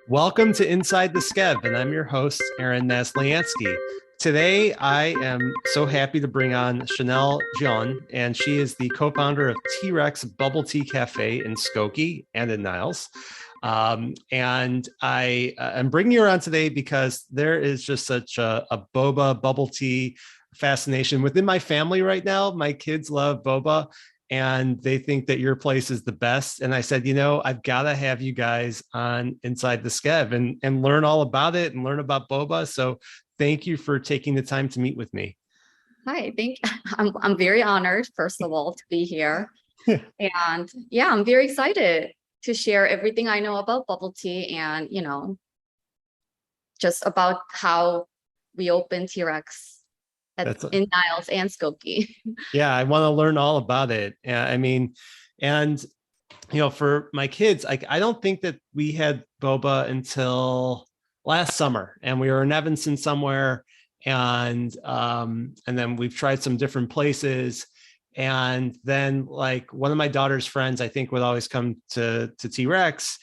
Welcome to Inside the Skev, and I'm your host, Nles. Today, I am so happy to bring on Chanel Jeon, and she is the co-founder of TeaRex Bubble Tea Café in Skokie and in Niles. And I am bringing her on today because there is just such a boba bubble tea fascination within my family right now. My kids love boba, and they think that your place is the best. And I said, I've got to have you guys on Inside the Skev and learn all about it and learn about boba. So thank you for taking the time to meet with me. Hi, I'm very honored, first of all, to be here. And yeah, I'm very excited to share everything I know about bubble tea and, just about how we open TeaRex in Niles and Skokie. Yeah, I want to learn all about it. And for my kids, I don't think that we had boba until last summer, and we were in Evanston somewhere, and then we've tried some different places. And then like one of my daughter's friends, I think, would always come to TeaRex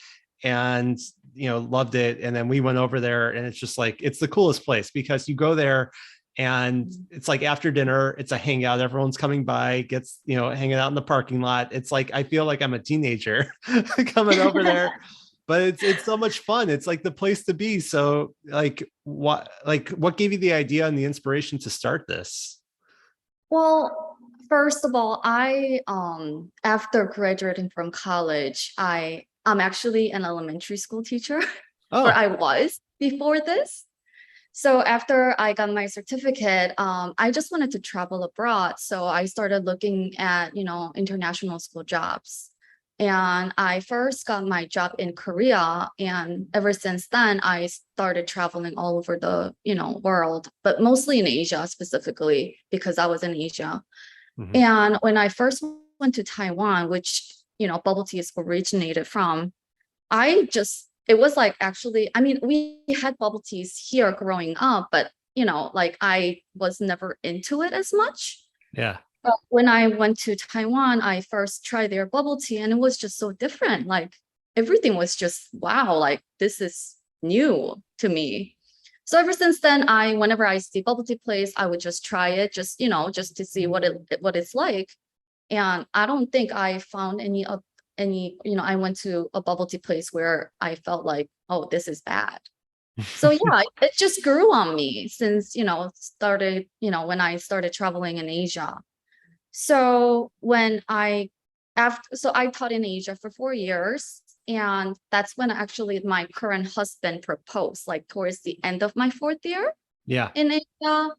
and loved it. And then we went over there, and it's just like it's the coolest place because you go there and it's like after dinner, it's a hangout. Everyone's coming by, gets, hanging out in the parking lot. It's like, I feel like I'm a teenager coming over there, but it's so much fun. It's like the place to be. So what gave you the idea and the inspiration to start this? Well, first of all, I after graduating from college, I'm actually an elementary school teacher, or Oh, I was before this. So after I got my certificate, I just wanted to travel abroad. So I started looking at, international school jobs. And I first got my job in Korea. And ever since then, I started traveling all over the, world, but mostly in Asia specifically, because I was in Asia. mhm. And when I first went to Taiwan, which, bubble tea is originated from, it was like actually, I mean, we had bubble teas here growing up, but like I was never into it as much. Yeah. But when I went to Taiwan, I first tried their bubble tea and it was just so different. Like everything was just wow, like this is new to me. So ever since then, whenever I see bubble tea place, I would just try it, just to see what it's like. And I don't think I found I went to a bubble tea place where I felt like, oh, this is bad. So yeah, it just grew on me since, when I started traveling in Asia. So I taught in Asia for 4 years, and that's when actually my current husband proposed, like towards the end of my fourth year Yeah. in Asia.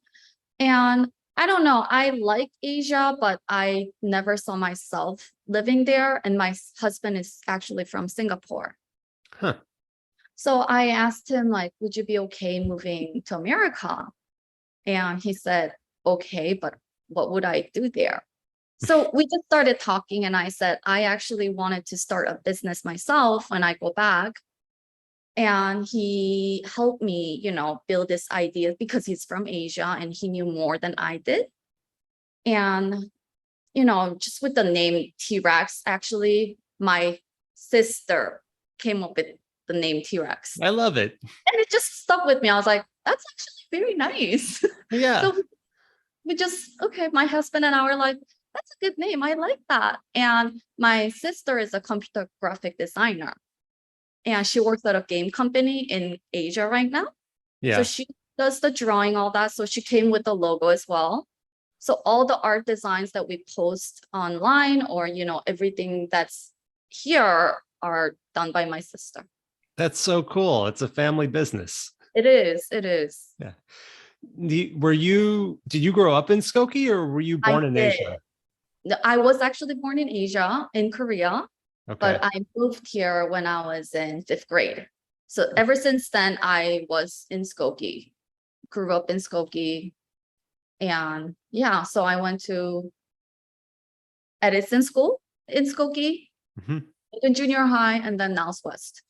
And I don't know, I like Asia, but I never saw myself living there. And my husband is actually from Singapore. Huh. So I asked him, like, would you be okay moving to America? And he said, okay, but what would I do there? So we just started talking, and I said, I actually wanted to start a business myself when I go back. And he helped me, build this idea because he's from Asia and he knew more than I did. And, just with the name TeaRex, actually, my sister came up with the name TeaRex. I love it. And it just stuck with me. I was like, that's actually very nice. Yeah. So okay, my husband and I were like, that's a good name. I like that. And my sister is a computer graphic designer, and she works at a game company in Asia right now. So Yeah. she does the drawing, all that. So she came with the logo as well. So all the art designs that we post online, or, everything that's here are done by my sister. That's so cool. It's a family business. It is. It is. Yeah. Did you grow up in Skokie, or were you I born in did. Asia? I was actually born in Asia, in Korea, Okay. but I moved here when I was in fifth grade. So ever since then, I was in Skokie, grew up in Skokie. And yeah, so I went to Edison School in Skokie, Mhm. in junior high, and then Niles West.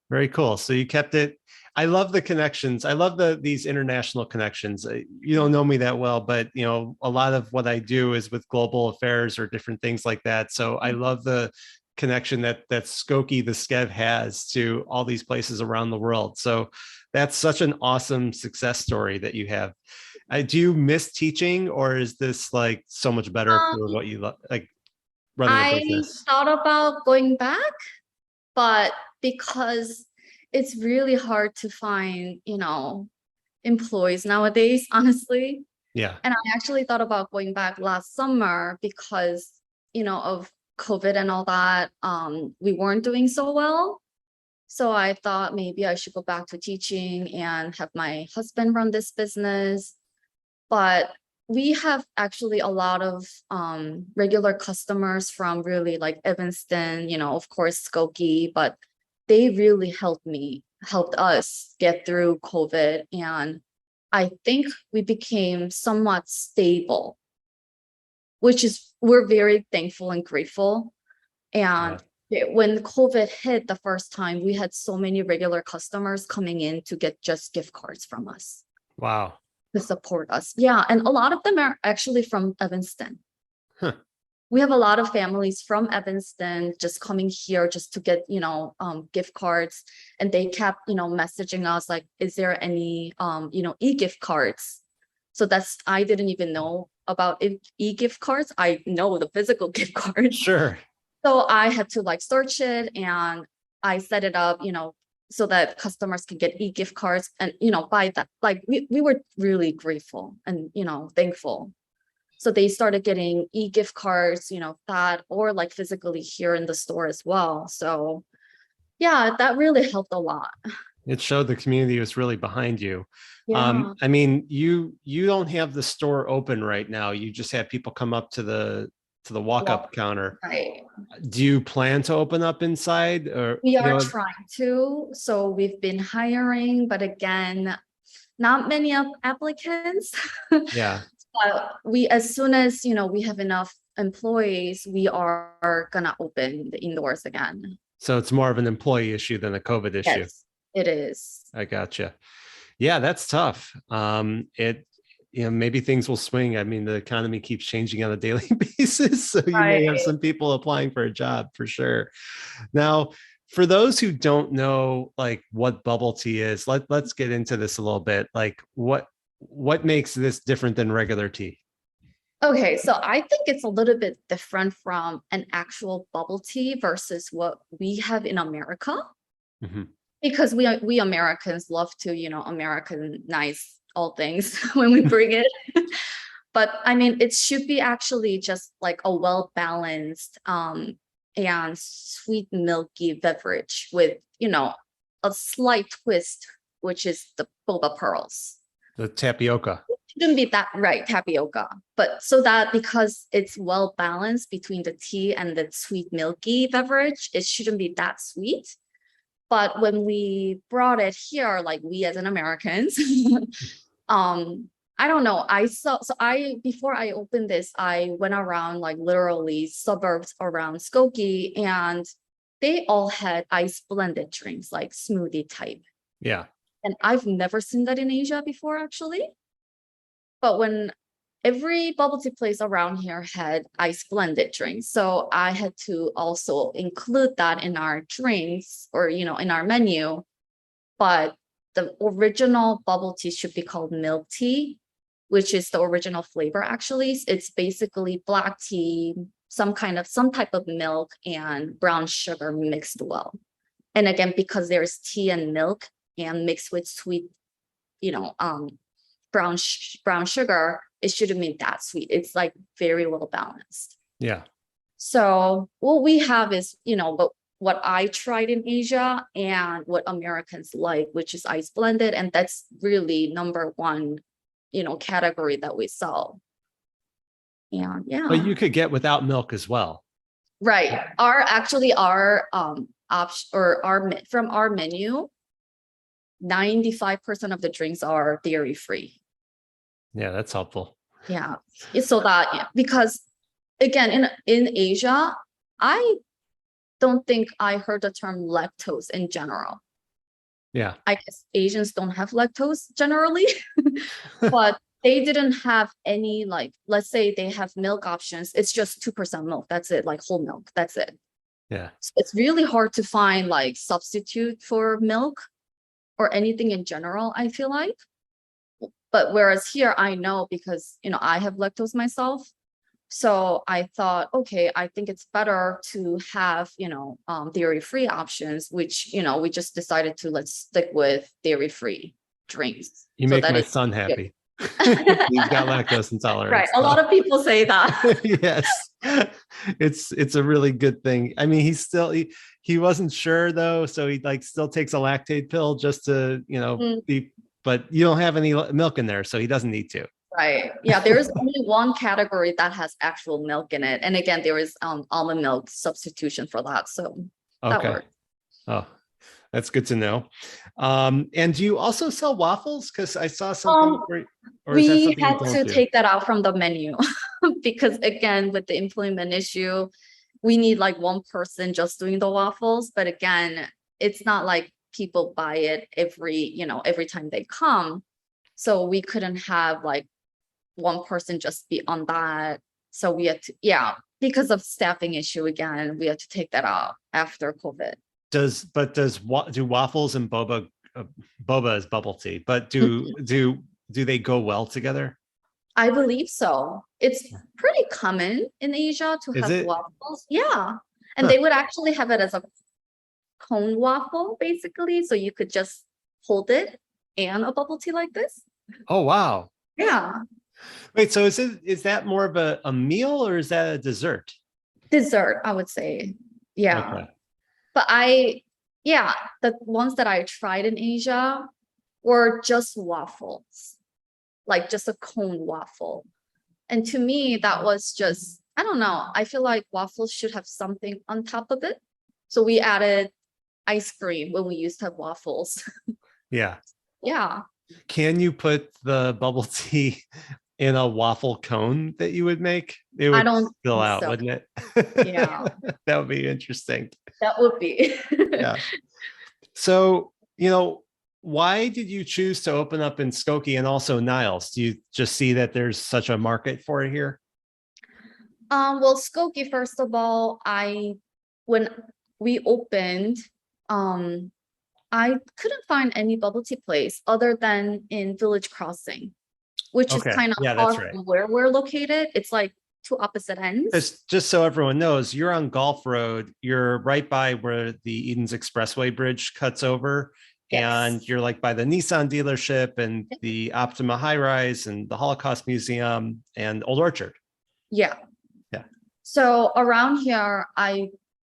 Very cool. So you kept it. I love the connections. I love these international connections. You don't know me that well, but a lot of what I do is with global affairs or different things like that. So I love the connection that Skokie the Skev has to all these places around the world. So that's such an awesome success story that you have. Do you miss teaching, or is this like so much better for what you like running a I business? thought about going back, but because it's really hard to find, employees nowadays, honestly. Yeah. And I actually thought about going back last summer because, of COVID and all that. We weren't doing so well. So I thought maybe I should go back to teaching and have my husband run this business. But we have actually a lot of regular customers from really like Evanston, of course, Skokie, but they really helped us get through COVID. And I think we became somewhat stable, which is, we're very thankful and grateful. And when COVID hit the first time, we had so many regular customers coming in to get just gift cards from us. Wow. To support us. Yeah. And a lot of them are actually from Evanston. Huh. We have a lot of families from Evanston just coming here just to get, gift cards. And they kept, messaging us like, is there any, e-gift cards? So I didn't even know about e-gift cards. I know the physical gift cards. Sure. So I had to like search it, and I set it up, so that customers can get e-gift cards and, buy that. Like we were really grateful and, thankful. So they started getting e-gift cards, that, or like physically here in the store as well. So yeah, that really helped a lot. It showed the community was really behind you. Yeah. I mean, you don't have the store open right now. You just have people come up to the walk-up counter. Right. Do you plan to open up inside, or We are trying to. So we've been hiring, but again, not many applicants. Yeah. But as soon as, we have enough employees, we are gonna open the indoors again. So it's more of an employee issue than a COVID issue. Yes, it is. I gotcha. Yeah, that's tough. Maybe things will swing. I mean, the economy keeps changing on a daily basis. So you may have some people applying for a job for sure. Now, for those who don't know, like what bubble tea is, let's get into this a little bit. Like what makes this different than regular tea? Okay, so I think it's a little bit different from an actual bubble tea versus what we have in America. Mm-hmm. Because we Americans love to, Americanize all things when we bring it. But I mean, it should be actually just like a well-balanced and sweet milky beverage with, a slight twist, which is the boba pearls. The tapioca. It shouldn't be that right, tapioca. But so that because it's well balanced between the tea and the sweet milky beverage, it shouldn't be that sweet. But when we brought it here, like we as an Americans, I don't know. Before I opened this, I went around like literally suburbs around Skokie, and they all had ice blended drinks, like smoothie type. Yeah. And I've never seen that in Asia before, actually. But when every bubble tea place around here had ice blended drinks, so I had to also include that in our drinks or, in our menu. But the original bubble tea should be called milk tea, which is the original flavor. Actually, it's basically black tea, some type of milk and brown sugar mixed well. And again, because there's tea and milk and mixed with sweet, brown sugar, it shouldn't be that sweet. It's like very well balanced. Yeah. So what we have is, but what I tried in Asia and what Americans like, which is ice blended, and that's really number one, category that we sell. And yeah. But you could get without milk as well. Right. From our menu, 95% of the drinks are dairy free. Yeah, that's helpful. Yeah. So that, because again, in Asia, I don't think I heard the term lactose in general. Yeah. I guess Asians don't have lactose generally, but they didn't have any, like, let's say they have milk options. It's just 2% milk. That's it. Like whole milk. That's it. Yeah. So it's really hard to find like substitute for milk or anything in general, I feel like. But whereas here I know because, I have lactose myself. So I thought, okay, I think it's better to have, dairy-free options, which, we just decided to let's stick with dairy-free drinks. You So make that my is son good. happy. He's got lactose Right. intolerance. A So. lot of people say that. Yes. It's a really good thing. I mean, he wasn't sure though, so he like still takes a lactate pill just to, Mm, be, but you don't have any milk in there, so he doesn't need to. right. Yeah, there is only one category that has actual milk in it. And again, there is almond milk substitution for that. So that Okay. works. Oh, that's good to know. And do you also sell waffles? Because I saw something Um, or is that we something you had don't to do? take that out from the menu because again, with the employment issue, we need like one person just doing the waffles. But again, it's not like people buy it every time they come. So we couldn't have like one person just be on that. So we had to, yeah, because of staffing issue again, we had to take that out after COVID. Do waffles and boba is bubble tea, but do they go well together? I believe so. It's pretty common in Asia to Is have it? waffles. Yeah. And Huh. they would actually have it as a cone waffle, basically. So you could just hold it and a bubble tea like this. Oh wow. Yeah. Wait, so is that more of a meal or is that a dessert? Dessert, I would say. Yeah. Okay. But yeah, the ones that I tried in Asia were just waffles, like just a cone waffle. And to me, that was just, I don't know. I feel like waffles should have something on top of it. So we added ice cream when we used to have waffles. Yeah. Yeah. Can you put the bubble tea in a waffle cone that you would make? It I would don't spill think out, so. wouldn't it? Yeah, That would be interesting. that would be. Yeah. So, why did you choose to open up in Skokie and also Niles? Do you just see that there's such a market for it here? Well, Skokie, first of all, when we opened, I couldn't find any bubble tea place other than in Village Crossing, which is Okay. kind of Yeah, that's far right. from where we're located. It's like two opposite ends. Just so everyone knows, you're on Gulf Road. You're right by where the Eden's Expressway bridge cuts over. And Yes. you're like by the Nissan dealership and the Optima High Rise and the Holocaust Museum and Old Orchard. Yeah. Yeah. So around here, I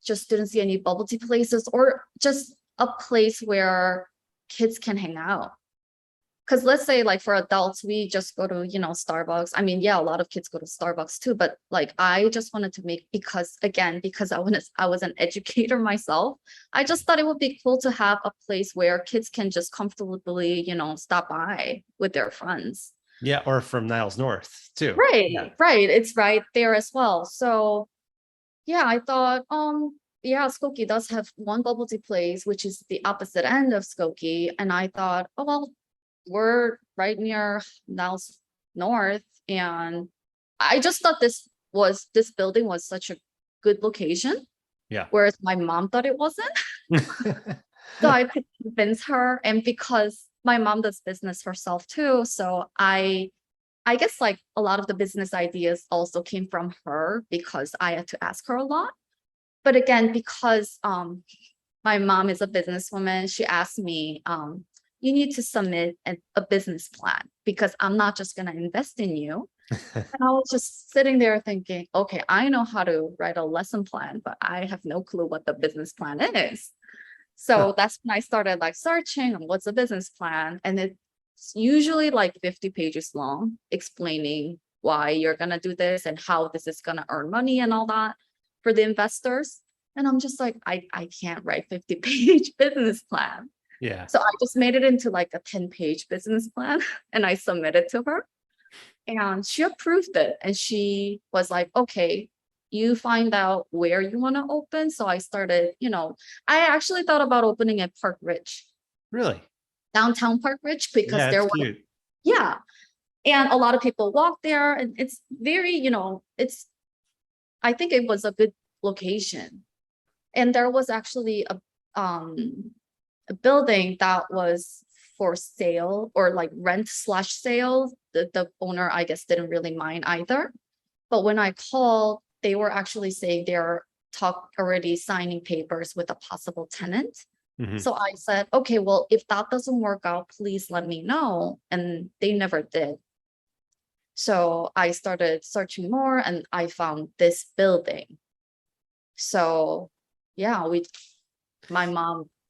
just didn't see any bubble tea places or just a place where kids can hang out. Because let's say like for adults, we just go to, Starbucks. I mean, yeah, a lot of kids go to Starbucks too, but like I just wanted to make, because I was an educator myself. I just thought it would be cool to have a place where kids can just comfortably, stop by with their friends. Yeah. Or from Niles North too. Right, Yeah. right. It's right there as well. So yeah, I thought, yeah, Skokie does have one bubble tea place, which is the opposite end of Skokie. And I thought, oh, well, we're right near Niles North. And I just thought this building was such a good location, Yeah. whereas my mom thought it wasn't. So I could convince her. And because my mom does business herself too. So I guess like a lot of the business ideas also came from her because I had to ask her a lot. But again, because my mom is a businesswoman, she asked me, you need to submit a business plan because I'm not just going to invest in you. And I was just sitting there thinking, okay, I know how to write a lesson plan, but I have no clue what the business plan is. So that's when I started like searching on what's a business plan. And it's usually like 50 pages long, explaining why you're going to do this and how this is going to earn money and all that for the investors. And I'm just like, I can't write 50-page business plan. Yeah. So I just made it into like a 10-page business plan and I submitted to her. And she approved it. And she was like, okay, you find out where you want to open. So I started, I actually thought about opening at Park Ridge, Really? downtown Park Ridge, because Yeah, there it's was, cute. yeah. And a lot of people walk there and it's very, I think it was a good location. And there was actually a building that was for sale or like rent/sale. The owner, I guess, didn't really mind either. But when I called, they were actually saying they're already signing papers with a possible tenant. So I said, okay, well, if that doesn't work out, please let me know. And they never did. So I started searching more and I found this building. So yeah,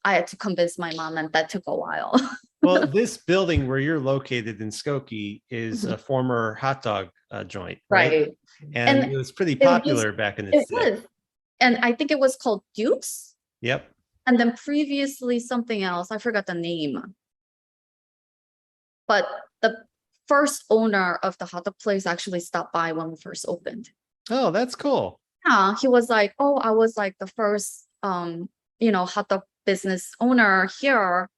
I had to convince my mom, and that took a while. Well, this building where you're located in Skokie is a former hot dog joint, right? Right. And And it was pretty it was, popular back in it its day. was, and I think it was called Duke's. Yep. And then previously something else, I forgot the name. But the first owner of the hot dog place actually stopped by when we first opened. Oh, that's cool. Yeah, he was like, oh, I was like the first hot dog business owner here.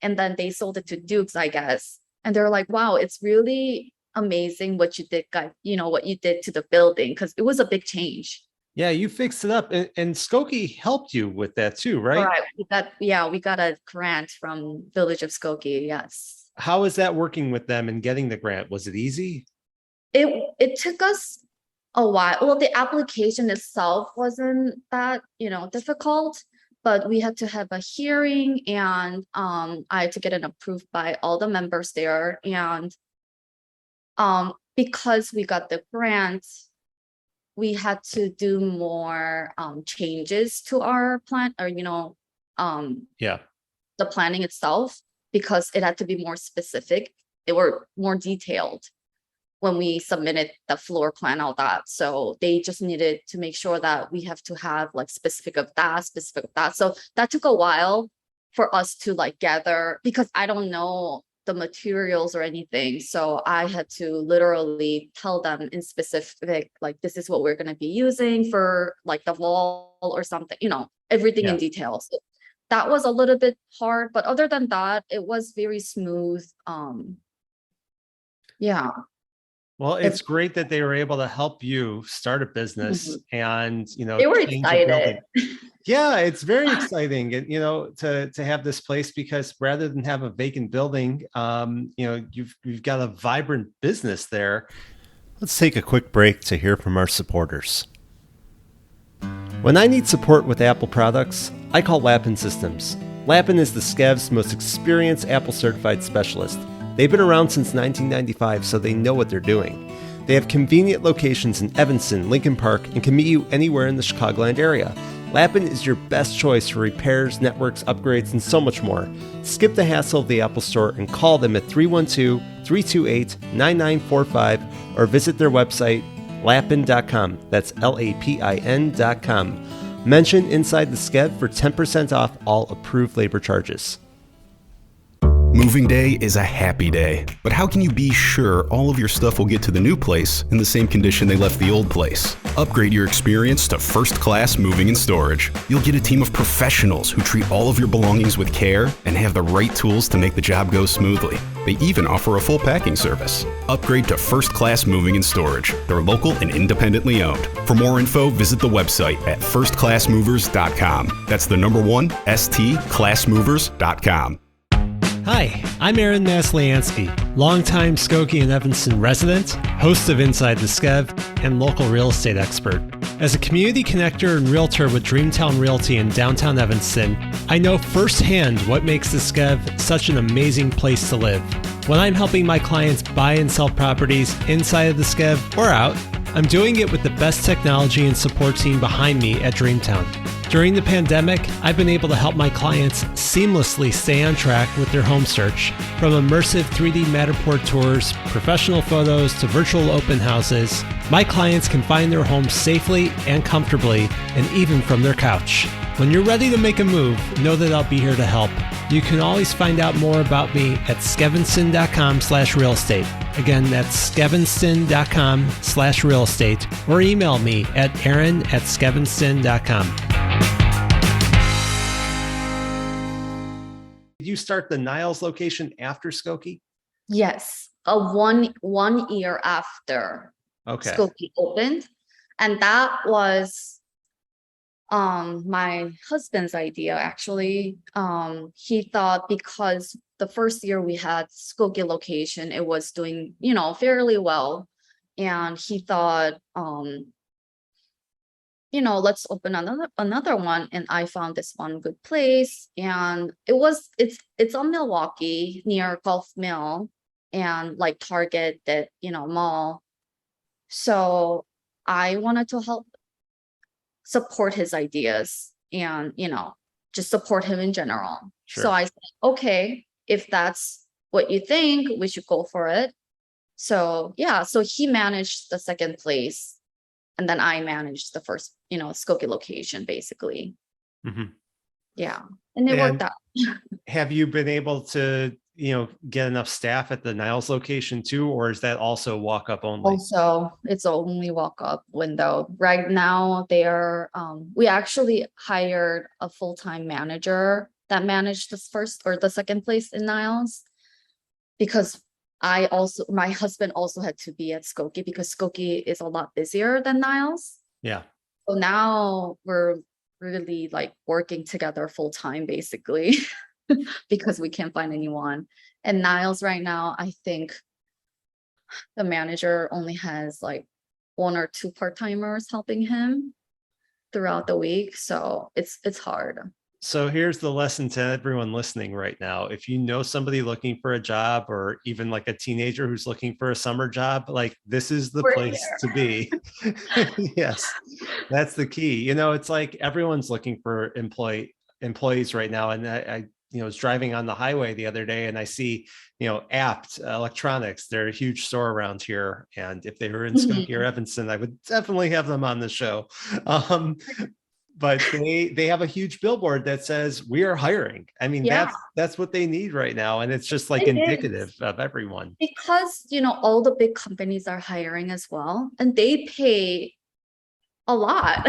And then they sold it to Duke's, I guess. And they're like, wow, it's really amazing what you did, guys, what you did to the building, because it was a big change. Yeah, you fixed it up. And Skokie helped you with that too, right? All right. We got a grant from Village of Skokie. Yes. How is that working with them and getting the grant? Was it easy? It took us a while. Well, the application itself wasn't that, difficult, but we had to have a hearing, and I had to get it approved by all the members there. And because we got the grant, we had to do more changes to our plan, or the planning itself, because it had to be more specific. They were more detailed when we submitted the floor plan, all that. So they just needed to make sure that we have to have like specific of that. So that took a while for us to like gather, because I don't know the materials or anything. So I had to literally tell them in specific, like, this is what we're going to be using for like the wall or something, everything in detail. So that was a little bit hard, but other than that, it was very smooth. Yeah. Well, it's great that they were able to help you start a business and, They were change a building. excited. Yeah, it's very exciting, and to have this place, because rather than have a vacant building, you've got a vibrant business there. Let's take a quick break to hear from our supporters. When I need support with Apple products, I call Lapin Systems. Lapin is the Skev's most experienced Apple certified specialist. They've been around since 1995, so they know what they're doing. They have convenient locations in Evanston, Lincoln Park, and can meet you anywhere in the Chicagoland area. Lapin is your best choice for repairs, networks, upgrades, and so much more. Skip the hassle of the Apple Store and call them at 312-328-9945 or visit their website, lapin.com. That's LAPIN.com. Mention Inside the Skev for 10% off all approved labor charges. Moving day is a happy day, but how can you be sure all of your stuff will get to the new place in the same condition they left the old place? Upgrade your experience to First Class Moving and Storage. You'll get a team of professionals who treat all of your belongings with care and have the right tools to make the job go smoothly. They even offer a full packing service. Upgrade to First Class Moving and Storage. They're local and independently owned. For more info, visit the website at firstclassmovers.com. That's the number one, stclassmovers.com. Hi, I'm Aaron Masliansky, longtime Skokie and Evanston resident, host of Inside the Skev, and local real estate expert. As a community connector and realtor with Dreamtown Realty in downtown Evanston, I know firsthand what makes the Skev such an amazing place to live. When I'm helping my clients buy and sell properties inside of the Skev or out, I'm doing it with the best technology and support team behind me at Dreamtown. During the pandemic, I've been able to help my clients seamlessly stay on track with their home search. From immersive 3D Matterport tours, professional photos, to virtual open houses, my clients can find their homes safely and comfortably, and even from their couch. When you're ready to make a move, know that I'll be here to help. You can always find out more about me at skevinston.com/real estate. Again, that's skevinston.com/real estate, or email me at aaron@skevinston.com. Did you start the Niles location after Skokie? Yes, one year after Skokie opened, and that was my husband's idea actually. He thought because the first year we had Skokie location, it was doing, fairly well. And he thought, let's open another one. And I found this one good place. And it's on Milwaukee near Gulf Mill and like Target, that, mall. So I wanted to help support his ideas and, just support him in general. Sure. So I said, okay, if that's what you think, we should go for it. So yeah, so he managed the second place and then I managed the first, Skokie location basically. Mhm. Yeah. And it worked out. Have you been able to, get enough staff at the Niles location too, or is that also walk up only? Also, it's only walk up window. Right now, we actually hired a full-time manager that managed this first or the second place in Niles, because my husband also had to be at Skokie because Skokie is a lot busier than Niles. Yeah. So now we're really like working together full time basically because we can't find anyone. And Niles right now, I think the manager only has like 1 or 2 part-timers helping him throughout the week. So it's hard. So here's the lesson to everyone listening right now. If you know somebody looking for a job, or even like a teenager who's looking for a summer job, like this is the We're place to be. Yes, that's the key. It's like everyone's looking for employees right now. And I was driving on the highway the other day and I see, Apt Electronics. They're a huge store around here. And if they were in Skokie or Evanston, I would definitely have them on the show. But they have a huge billboard that says we are hiring. I mean, Yeah. that's what they need right now. And it's just like indicative of everyone. Because, all the big companies are hiring as well, and they pay a lot.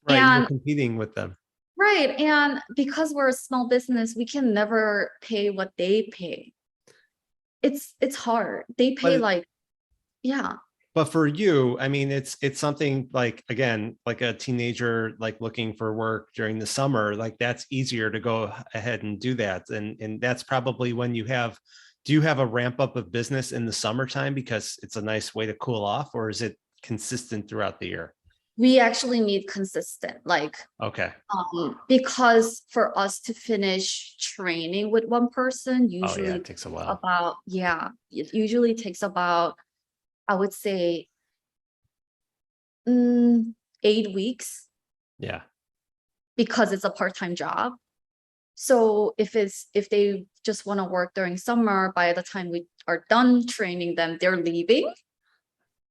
Right. And you're competing with them. right. And because we're a small business, we can never pay what they pay. It's hard. They pay yeah. But for you, I mean, it's something like, again, like a teenager, like looking for work during the summer, like that's easier to go ahead and do that. And that's probably when do you have a ramp up of business in the summertime because it's a nice way to cool off, or is it consistent throughout the year? We actually need consistent, Okay. Because for us to finish training with one person, usually it takes a while. It usually takes about, I would say, 8 weeks. Yeah. Because it's a part-time job. So if they just want to work during summer, by the time we are done training them, they're leaving.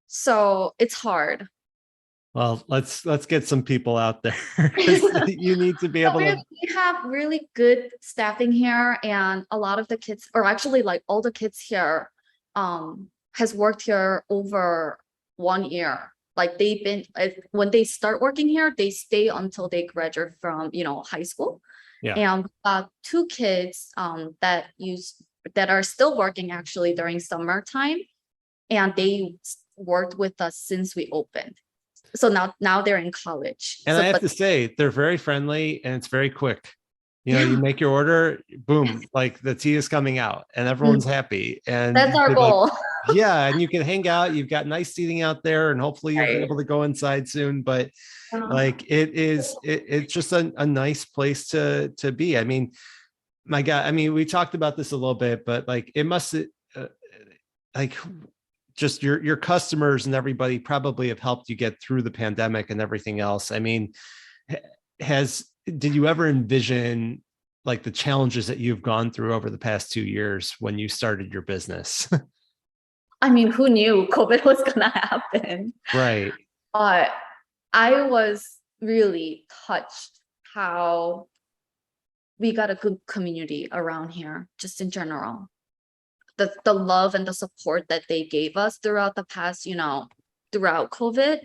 So it's hard. Well, let's get some people out there. You need to be able to. We have really good staffing here, and a lot of the kids, or actually like all the kids here, has worked here over 1 year. Like when they start working here, they stay until they graduate from, high school. Yeah. And 2 kids that are still working actually during summertime, and they worked with us since we opened. So now they're in college. And I have to say, they're very friendly and it's very quick. You make your order, boom, like the tea is coming out and everyone's happy. And that's our goal. Yeah. And you can hang out. You've got nice seating out there and hopefully you'll be able to go inside soon. But like it's just a nice place to be. I mean, my God, we talked about this a little bit, but like it must just your customers and everybody probably have helped you get through the pandemic and everything else. I mean, did you ever envision like the challenges that you've gone through over the past 2 years when you started your business? I mean, who knew COVID was gonna happen? Right. But I was really touched how we got a good community around here, just in general. The love and the support that they gave us throughout the past, throughout COVID.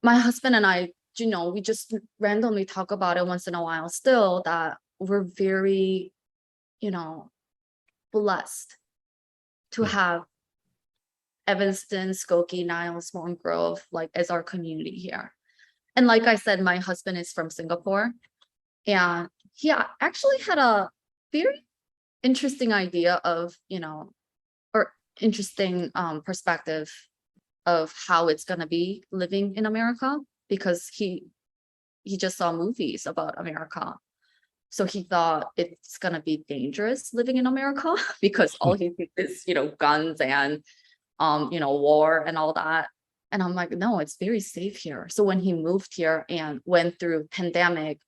My husband and I, we just randomly talk about it once in a while still, that we're very, blessed to have Evanston, Skokie, Niles, Morton Grove, like as our community here. And like I said, my husband is from Singapore, and he actually had a very interesting idea of, or interesting perspective of how it's gonna be living in America, because he just saw movies about America. So he thought it's gonna be dangerous living in America because all he thinks is, guns and war and all that. And I'm like, no, it's very safe here. So when he moved here and went through pandemic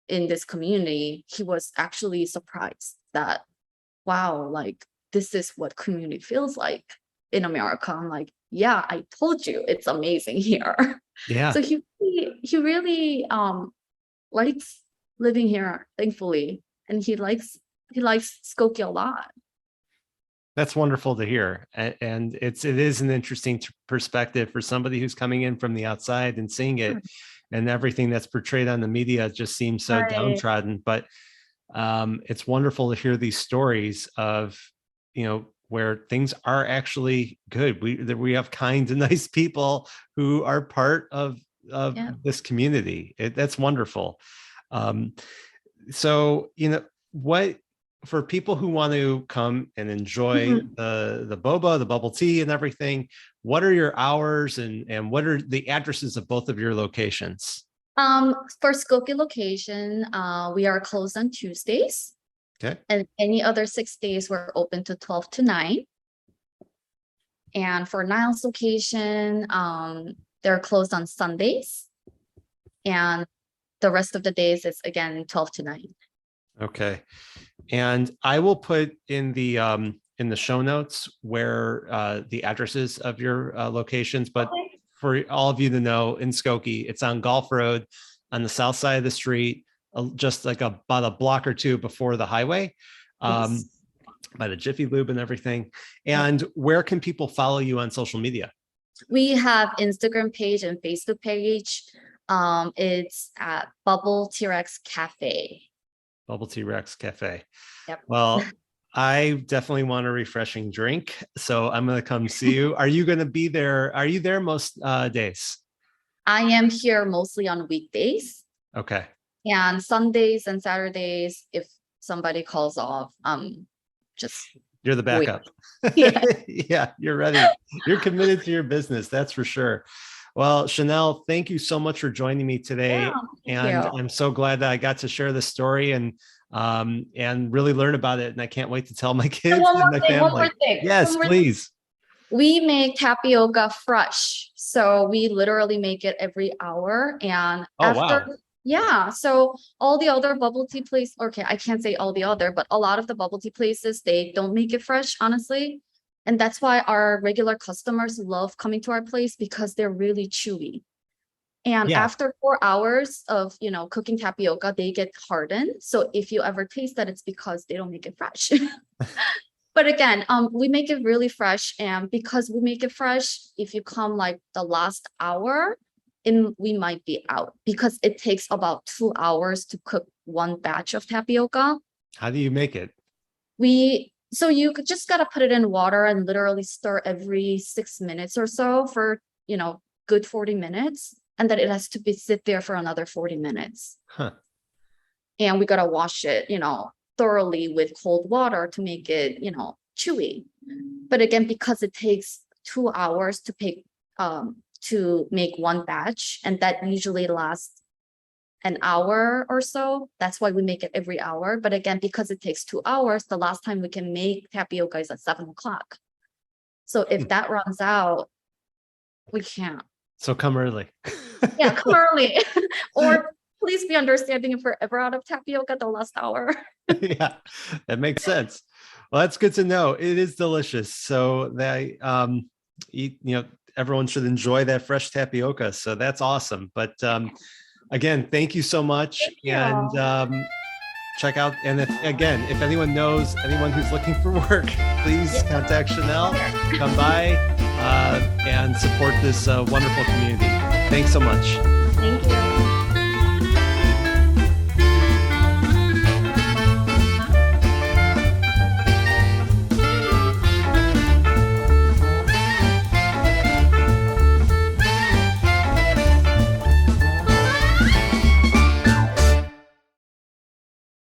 in this community, he was actually surprised that, wow, like this is what community feels like in America. I'm like, yeah, I told you it's amazing here. Yeah. So he really likes living here, thankfully, and he likes Skokie a lot. That's wonderful to hear. And it is an interesting perspective for somebody who's coming in from the outside and seeing it, and everything that's portrayed on the media just seems so downtrodden. But it's wonderful to hear these stories of, where things are actually good. We have kind and nice people who are part of this community. That's wonderful. So, what, for people who want to come and enjoy the boba, the bubble tea and everything, what are your hours and what are the addresses of both of your locations? For Skokie location, we are closed on Tuesdays. Okay. And any other 6 days we're open to 12 to 9. And for Niles location, they're closed on Sundays. And the rest of the days is again 12 to 9. Okay. And I will put in the show notes where the addresses of your locations, but for all of you to know, in Skokie, it's on Golf Road on the south side of the street, just like about a block or two before the highway, by the Jiffy Lube and everything. And where can people follow you on social media? We have Instagram page and Facebook page. It's at Bubble TeaRex Cafe. Bubble TeaRex Cafe. Yep. Well, I definitely want a refreshing drink, so I'm going to come see you. Are you going to be there? Are you there most days? I am here mostly on weekdays. Okay. And Sundays and Saturdays, if somebody calls off, you're the backup. Yeah. Yeah, you're ready. You're committed to your business. That's for sure. Well, Chanel, thank you so much for joining me today. Yeah, and I'm so glad that I got to share this story and really learn about it. And I can't wait to tell my kids and my family. One more thing. Yes, please. We make tapioca fresh. So we literally make it every hour. And yeah, so all the other bubble tea places, okay, I can't say all the other, but a lot of the bubble tea places, they don't make it fresh, honestly. And that's why our regular customers love coming to our place, because they're really chewy. And after 4 hours of, cooking tapioca, they get hardened. So if you ever taste that, it's because they don't make it fresh. But again, we make it really fresh. And because we make it fresh, if you come like the last hour, we might be out, because it takes about 2 hours to cook one batch of tapioca. How do you make it? So you just gotta put it in water and literally stir every 6 minutes or so for, good 40 minutes. And then it has to sit there for another 40 minutes. Huh. And we gotta wash it, thoroughly with cold water to make it, chewy. But again, because it takes 2 hours to make one batch, and that usually lasts an hour or so. That's why we make it every hour. But again, because it takes 2 hours, the last time we can make tapioca is at 7 o'clock. So if that runs out, we can't. So come early. Yeah, come early. Or please be understanding if we're ever out of tapioca the last hour. Yeah, that makes sense. Well, that's good to know. It is delicious. So that everyone should enjoy that fresh tapioca. So that's awesome. But again, thank you so much. And check out. And if anyone knows anyone who's looking for work, please contact Chanel. Come by and support this wonderful community. Thanks so much. Thank you.